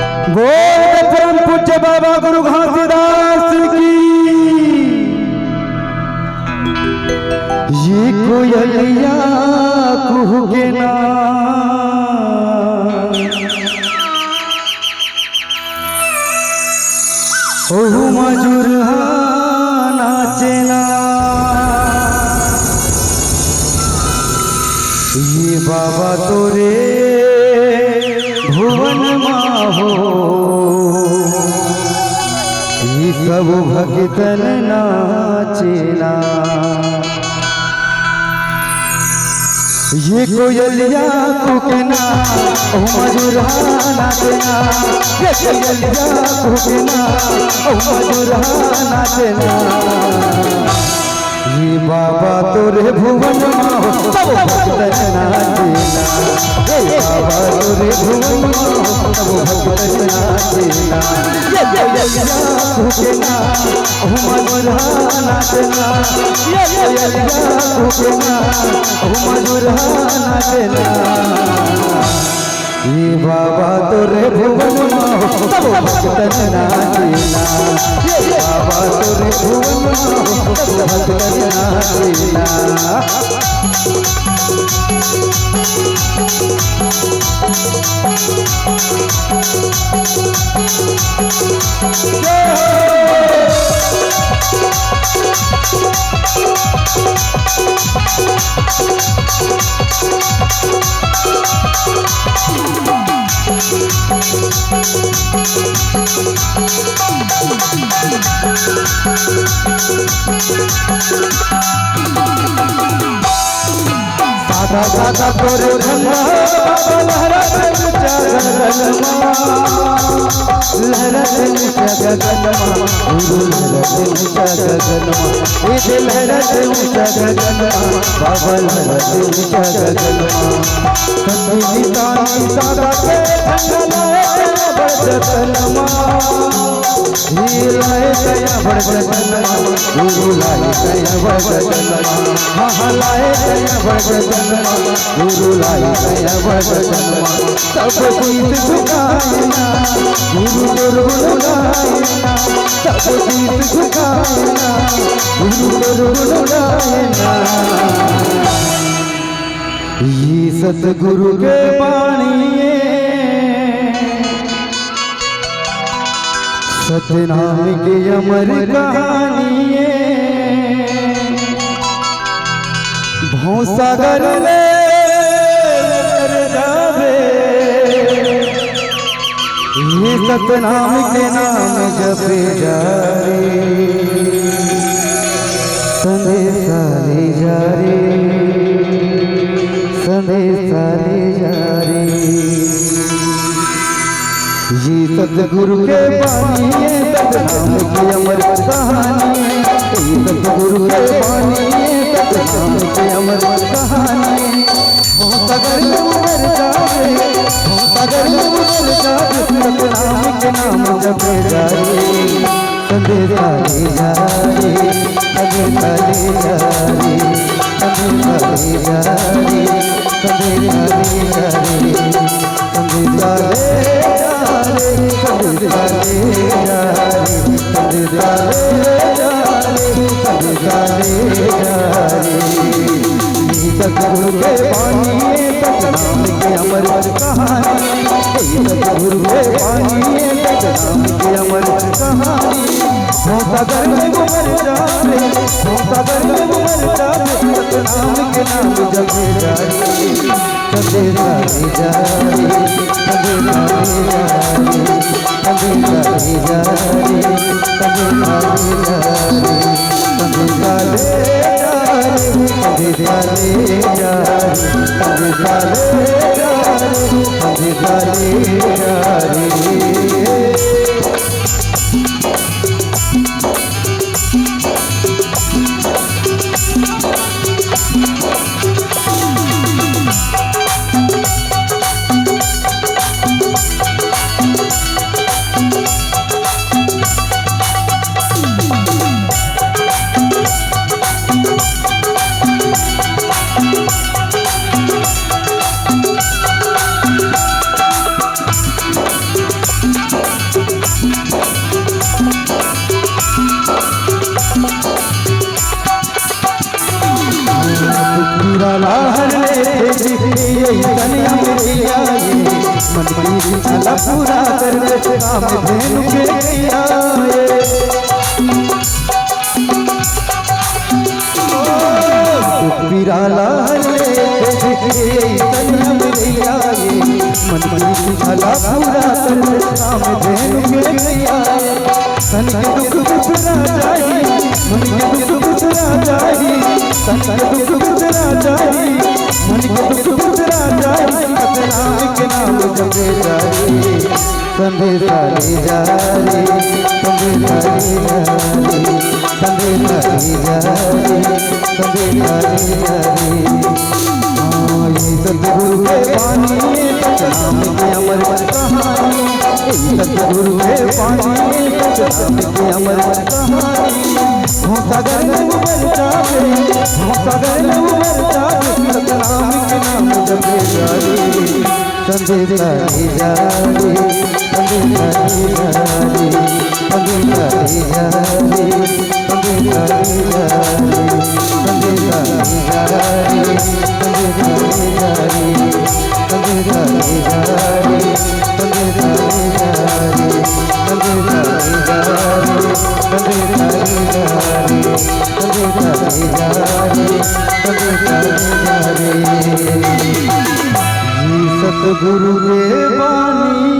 परम पूज्य बाबा गुरु घासीदास की ये कोयलिया कुहू के ना ओहु मजूर नाचेना ये बाबा तोरे भुवन माहो ये सब भक्तन नाचेना ये कोयलिया कुकना ओ मजूरा नाचना ये कोयलिया कुकना ओ मजूरा नाचना ये बाबा तोरे भुवन माहो सब भक्तन नाचना ये बाबा तोरे भुवन माहो सब भक्तन नाचना ये कोयलिया कुकना ओ मजूरा नाचना ये कोयलिया कुकना ओ मजूरा नाचना ये बाबा तोरे भुवन माहो सब भक्तन नाचना ये बाबा तोरे भुवन माहो सब भक्तन नाचना सादा सादा तोरे धनमा लहरा ऊंचा गगनमा लहरा ऊंचा गगनमा गुरु लहरा ऊंचा गगनमा ये लहरा ऊंचा गगनमा बाबा लहरा ऊंचा गगनमा संगी तानी सादा के धनमा बरजतनमा ही लाए गया बरजतनमा गुरु लाए गया बरजतनमा हाँ लाए गया बरजतनमा गुरु लाई गया बरजतनमा सब गीत झुकाएना गुरु गुरु गाएना सब गीत झुकाएना गुरु गुरु गाएना ये सतगुरु के बाणिए सतनाम की अमर कहानिए भौसागर में जावे ये सतनाम के नाम जपे जा रे संदेशा ले जा रे संदेशा ले जा रे ये सतगुरु के बानी ये सतनाम की अमर कहानी ये सतगुरु के बानी सतनाम की अमर कहानी भौसागर में उतर जावे भौसागर में उतर जावे सतनाम के नाम जपे जा रे संदेशा ले जा रे संदेशा ले जा रे संदेशा ले जा रे संदेशा ले जा रे, संदेशा ले जा रे, संदेशा ले जा रे, संदेशा ले जा रे, संदेशा ले जा रे। सतगुरु के पानी सतनाम के अमर कहानी, सतगुरु के पानी सतनाम के अमर कहानी। हो सागर में उमर जावे, हो सागर में उमर जावे, सतनाम के नाम जपे जा रे, संदेशा ले जा रे, संदेशा ले जा रे, संदेशा ले जा रे, संदेशा ले जा रे, संदेशा ले जा रे, संदेशा ले जा रे, संदेशा ले जा रे, संदेशा ले जा रे। लहर ले कन्या मिलिया मन की इच्छा पूरा कर दे काम धेनु के किया पीरा लहर ले कन्या मिलिया मन की इच्छा पूरा कर दे काम धेनु के किया। सन के दुख बिसरा जाही, मन के दुख बिसरा जाही, सन के दुख बिसरा जाही, मन के दुख बिसरा जाही, सतनाम के नाम जपे जा रे, संदेशा ले जा रे, संदेशा ले जा रे, संदेशा ले जा रे, संदेशा ले जा रे। ये सतगुरु के पानी सतनाम के अमर कहानी, सतगुरु के पानी सतनाम के अमर कहानी। हो सागर में उमर जावे, हो सागर में उमर जावे, सतनाम के नाम जपे जा रे, संदेशा ले जा रे, संदेशा ले जा रे, संदेशा ले जा रे, संदेशा ले जा रे, संदेशा ले जा रे, संदेशा ले जा रे, संदेशा ले जा रे, संदेशा ले जा रे, संदेशा ले जा रे, संदेशा ले जा रे, संदेशा ले जा रे, संदेशा ले जा रे। सतगुरु के बानी